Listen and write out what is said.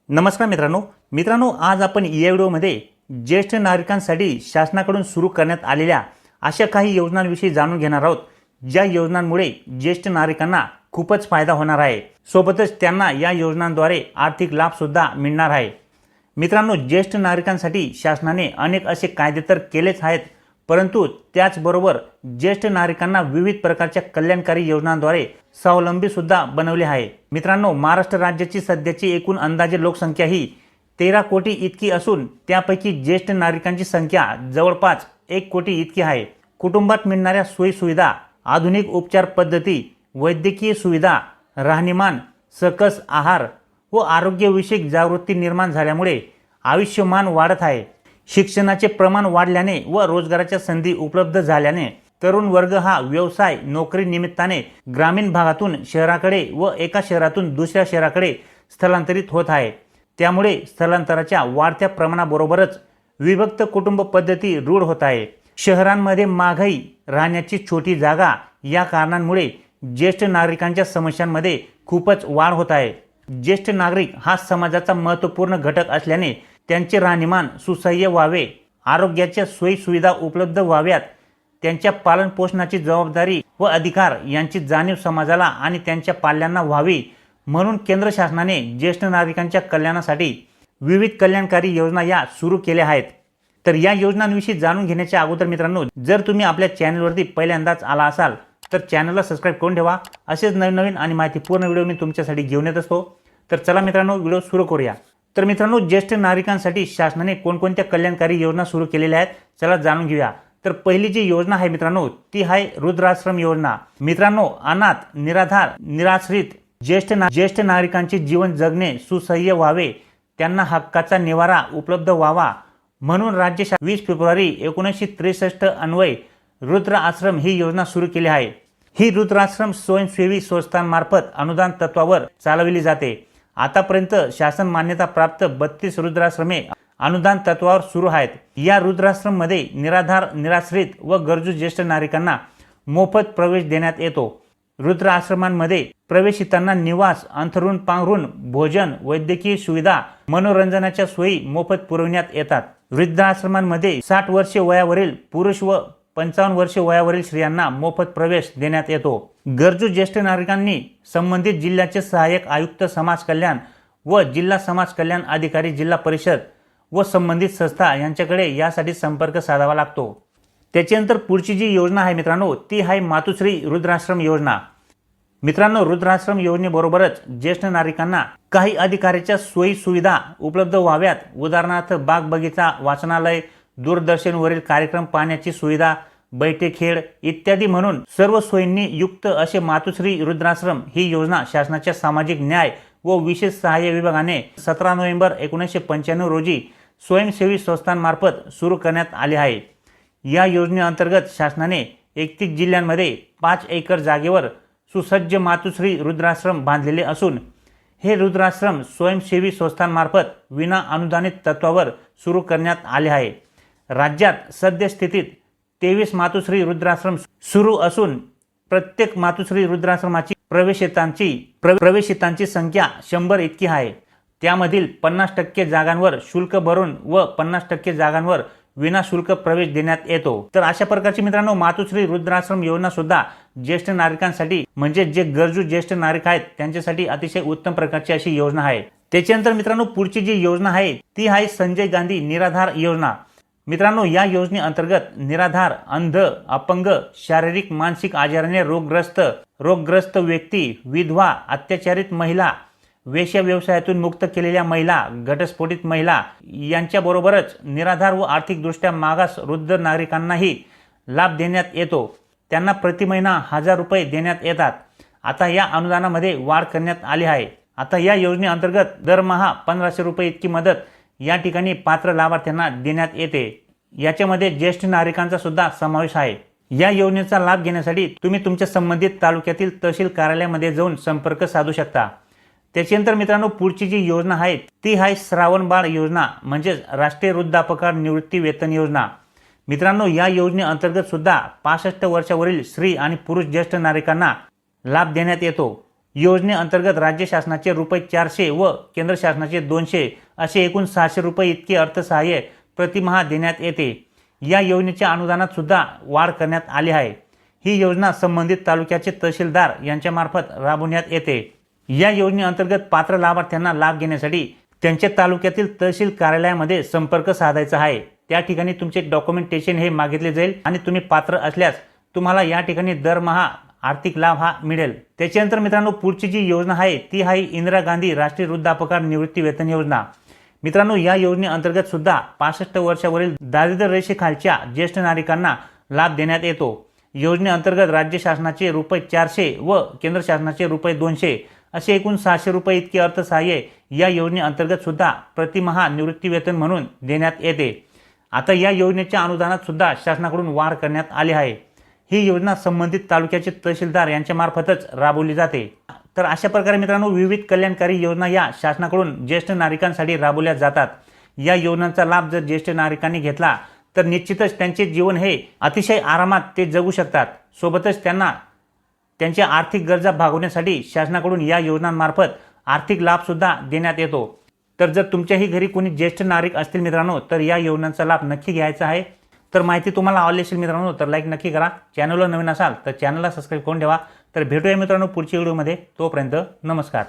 नमस्कार मित्रांनो, आज आपण या व्हिडिओमध्ये ज्येष्ठ नागरिकांसाठी शासनाकडून सुरू करण्यात आलेल्या अशा काही योजनांविषयी जाणून घेणार आहोत, ज्या योजनांमुळे ज्येष्ठ नागरिकांना खूपच फायदा होणार आहे। सोबतच त्यांना या योजनांद्वारे आर्थिक लाभ सुद्धा मिळणार आहे। मित्रांनो, ज्येष्ठ नागरिकांसाठी शासनाने अनेक असे कायदे तर केलेच आहेत, परंतु त्याचबरोबर ज्येष्ठ नागरिकांना विविध प्रकारच्या कल्याणकारी योजनांद्वारे स्वावलंबी सुद्धा बनवले आहे। मित्रांनो, महाराष्ट्र राज्याची सध्याची एकूण अंदाजे लोकसंख्या ही 13 कोटी इतकी असून त्यापैकी ज्येष्ठ नागरिकांची संख्या जवळपास 1 कोटी इतकी आहे। कुटुंबात मिळणाऱ्या सोयी सुविधा, आधुनिक उपचार पद्धती, वैद्यकीय सुविधा, राहणीमान, सकस आहार व आरोग्यविषयक जागृती निर्माण झाल्यामुळे आयुष्यमान वाढत आहे। शिक्षणाचे प्रमाण वाढल्याने व रोजगाराच्या संधी उपलब्ध झाल्याने तरुण वर्ग हा व्यवसाय नोकरी निमित्ताने ग्रामीण भागातून शहराकडे व एका शहरातून दुसऱ्या शहराकडे स्थलांतरित होत आहे। त्यामुळे स्थलांतराच्या वाढत्या प्रमाणाबरोबरच विभक्त कुटुंब पद्धती रूढ होत आहे। शहरांमध्ये महागाई, राहण्याची छोटी जागा या कारणांमुळे ज्येष्ठ नागरिकांच्या समस्यांमध्ये खूपच वाढ होत आहे। ज्येष्ठ नागरिक हा समाजाचा महत्त्वपूर्ण घटक असल्याने त्यांचे राहणीमान सुसह्य व्हावे, आरोग्याच्या सोयी सुविधा उपलब्ध व्हाव्यात, त्यांच्या पालन पोषणाची जबाबदारी व अधिकार यांची जाणीव समाजाला आणि त्यांच्या पाल्यांना व्हावी म्हणून केंद्र शासनाने ज्येष्ठ नागरिकांच्या कल्याणासाठी विविध कल्याणकारी योजना या सुरू केल्या आहेत। तर या योजनांविषयी जाणून घेण्याच्या अगोदर मित्रांनो, जर तुम्ही आपल्या चॅनलवरती पहिल्यांदाच आला असाल तर चॅनलला सबस्क्राईब करून ठेवा। असेच नवीन आणि माहितीपूर्ण व्हिडिओ मी तुमच्यासाठी घेऊन येत असतो। तर चला मित्रांनो, व्हिडिओ सुरू करूया। तर मित्रांनो, ज्येष्ठ नागरिकांसाठी शासनाने कोणकोणत्या कल्याणकारी योजना सुरू केलेल्या आहेत चला जाणून घेऊया। तर पहिली जी योजना आहे मित्रांनो, ती आहे वृद्धाश्रम योजना। मित्रांनो, अनाथ, निराधार, निराश्रित ज्येष्ठ नागरिकांचे जीवन जगणे सुसह्य व्हावे, त्यांना हक्काचा निवारा उपलब्ध व्हावा म्हणून राज्य शासन 20 फेब्रुवारी 1963 अन्वये वृद्ध आश्रम ही योजना सुरू केली आहे। ही वृद्धाश्रम स्वयंसेवी संस्थांमार्फत अनुदान तत्वावर चालविली जाते। आतापर्यंत शासन मान्यता प्राप्त 32 वृद्धाश्रमे अनुदान तत्वावर सुरू आहेत। या वृद्धाश्रम मध्ये निराधार, निराश्रित व गरजू ज्येष्ठ नागरिकांना मोफत प्रवेश देण्यात येतो। वृद्धाश्रमांमध्ये प्रवेशितांना निवास, अंथरूण पांघरूण, भोजन, वैद्यकीय सुविधा, मनोरंजनाच्या सोयी मोफत पुरविण्यात येतात। वृद्धाश्रमांमध्ये 60 वर्षे वयावरील पुरुष व 55 वर्षे वयावरील स्त्रियांना मोफत प्रवेश देण्यात येतो। गरजू ज्येष्ठ नागरिकांनी संबंधित जिल्ह्याचे सहाय्यक आयुक्त समाज कल्याण व जिल्हा समाज कल्याण अधिकारी, जिल्हा परिषद व संबंधित संस्था यांच्याकडे यासाठी संपर्क साधावा लागतो। त्याच्यानंतर पुढची जी योजना आहे मित्रांनो, ती आहे मातुश्री वृद्धाश्रम योजना। मित्रांनो, वृद्धाश्रम योजनेबरोबरच ज्येष्ठ नागरिकांना काही अधिकाराच्या सोयी सुविधा उपलब्ध व्हाव्यात। उदाहरणार्थ बाग बगीचा, वाचनालय, दूरदर्शनवरील कार्यक्रम पाहण्याची सुविधा, बैठे खेळ इत्यादी म्हणून सर्व सोयींनी युक्त असे मातुश्री वृद्धाश्रम ही योजना शासनाच्या सामाजिक न्याय व विशेष सहाय्य विभागाने 17 नोव्हेंबर 1995 रोजी स्वयंसेवी संस्थांमार्फत सुरू करण्यात आले आहे। या योजनेअंतर्गत शासनाने 31 जिल्ह्यांमध्ये 5 एकर जागेवर सुसज्ज मातुश्री वृद्धाश्रम बांधलेले असून हे वृद्धाश्रम स्वयंसेवी संस्थांमार्फत विना अनुदानित तत्वावर सुरू करण्यात आले आहे। राज्यात सद्यस्थितीत 23 मातुश्री वृद्धाश्रम सुरू असून प्रत्येक मातुश्री वृद्धाश्रमाची प्रवेशितांची संख्या 100 इतकी आहे। त्यामधील 50% जागांवर शुल्क भरून व 50% जागांवर विनाशुल्क प्रवेश देण्यात येतो। तर अशा प्रकारची मित्रांनो मातुश्री वृद्धाश्रम योजना सुद्धा ज्येष्ठ नागरिकांसाठी म्हणजे जे गरजू ज्येष्ठ नागरिक आहेत त्यांच्यासाठी अतिशय उत्तम प्रकारची अशी योजना आहे। त्याच्यानंतर मित्रांनो, पुढची जी योजना आहे ती आहे संजय गांधी निराधार योजना। मित्रांनो, या योजनेअंतर्गत निराधार, अंध, अपंग, शारीरिक मानसिक आजाराने रोगग्रस्त व्यक्ती, विधवा, अत्याचारित महिला, वेश्या व्यवसायातून मुक्त केलेल्या महिला, घटस्फोटित महिला यांच्याबरोबरच निराधार व आर्थिकदृष्ट्या मागास वृद्ध नागरिकांनाही लाभ देण्यात येतो। त्यांना प्रति महिना 1000 रुपये देण्यात येतात। आता या अनुदानामध्ये वाढ करण्यात आली आहे। आता या योजनेअंतर्गत दरमहा 1500 रुपये इतकी मदत या ठिकाणी पात्र लाभार्थ्यांना देण्यात येते। याच्यामध्ये ज्येष्ठ नागरिकांचा सुद्धा समावेश आहे। या योजनेचा लाभ घेण्यासाठी तुम्ही तुमच्या संबंधित तालुक्यातील तहसील कार्यालयामध्ये जाऊन संपर्क साधू शकता। त्याच्यानंतर मित्रांनो, पुढची जी योजना आहे ती आहे श्रावण बाळ योजना म्हणजे राष्ट्रीय वृद्धापकाळ निवृत्ती वेतन योजना। मित्रांनो, या योजनेअंतर्गत सुद्धा 65 वर्षावरील स्त्री आणि पुरुष ज्येष्ठ नागरिकांना लाभ देण्यात येतो। योजनेअंतर्गत राज्य शासनाचे रुपये 400 व केंद्र शासनाचे 200 असे एकूण 600 रुपये इतके अर्थसहाय्य प्रतिमाह देण्यात येते। या योजनेच्या अनुदानात सुद्धा वाढ करण्यात आली आहे। ही योजना संबंधित तालुक्याचे तहसीलदार यांच्यामार्फत राबवण्यात येते। या योजनेअंतर्गत पात्र लाभार्थ्यांना लाभ घेण्यासाठी त्यांच्या तालुक्यातील तहसील कार्यालयामध्ये संपर्क साधायचा आहे। त्या ठिकाणी तुमचे डॉक्युमेंटेशन हे मागितले जाईल आणि तुम्ही पात्र असल्यास तुम्हाला या ठिकाणी दरमहा आर्थिक लाभ हा मिळेल। त्याच्यानंतर मित्रांनो पुढची जी योजना आहे ती आहे इंदिरा गांधी राष्ट्रीय वृद्धापकाळ निवृत्ती वेतन योजना। मित्रांनो या योजनेअंतर्गत सुद्धा 65 वर्षावरील दारिद्र्य रेषेखालच्या ज्येष्ठ नागरिकांना लाभ देण्यात येतो। योजनेअंतर्गत राज्य शासनाचे रुपये 400 व केंद्र शासनाचे रुपये 200 असे एकूण 600 रुपये इतके अर्थसहाय्य या योजनेअंतर्गत सुद्धा प्रतिमाह निवृत्ती वेतन म्हणून देण्यात येते। आता या योजनेच्या अनुदानात सुद्धा शासनाकडून वाढ करण्यात आली आहे। ही योजना संबंधित तालुक्याचे तहसीलदार यांच्या मार्फतच राबवली जाते। तर अशा प्रकारे मित्रांनो विविध कल्याणकारी योजना या शासनाकडून ज्येष्ठ नागरिकांसाठी राबवल्या जातात। या योजनांचा लाभ जर ज्येष्ठ नागरिकांनी घेतला तर निश्चितच त्यांचे जीवन हे अतिशय आरामात ते जगू शकतात। सोबतच त्यांना त्यांच्या आर्थिक गरजा भागवण्यासाठी शासनाकडून या योजनांमार्फत आर्थिक लाभ सुद्धा देण्यात येतो। तर जर तुमच्याही घरी कोणी ज्येष्ठ नागरिक असतील मित्रांनो तर या योजनांचा लाभ नक्की घ्यायचा आहे। तर माहिती तुम्हाला आवडली असेल मित्रांनो तर लाईक नक्की करा। चॅनलवर नवीन असाल तर चॅनलला सबस्क्राईब करून ठेवा। तर भेटूया मित्रांनो पुढच्या व्हिडिओमध्ये। तोपर्यंत नमस्कार।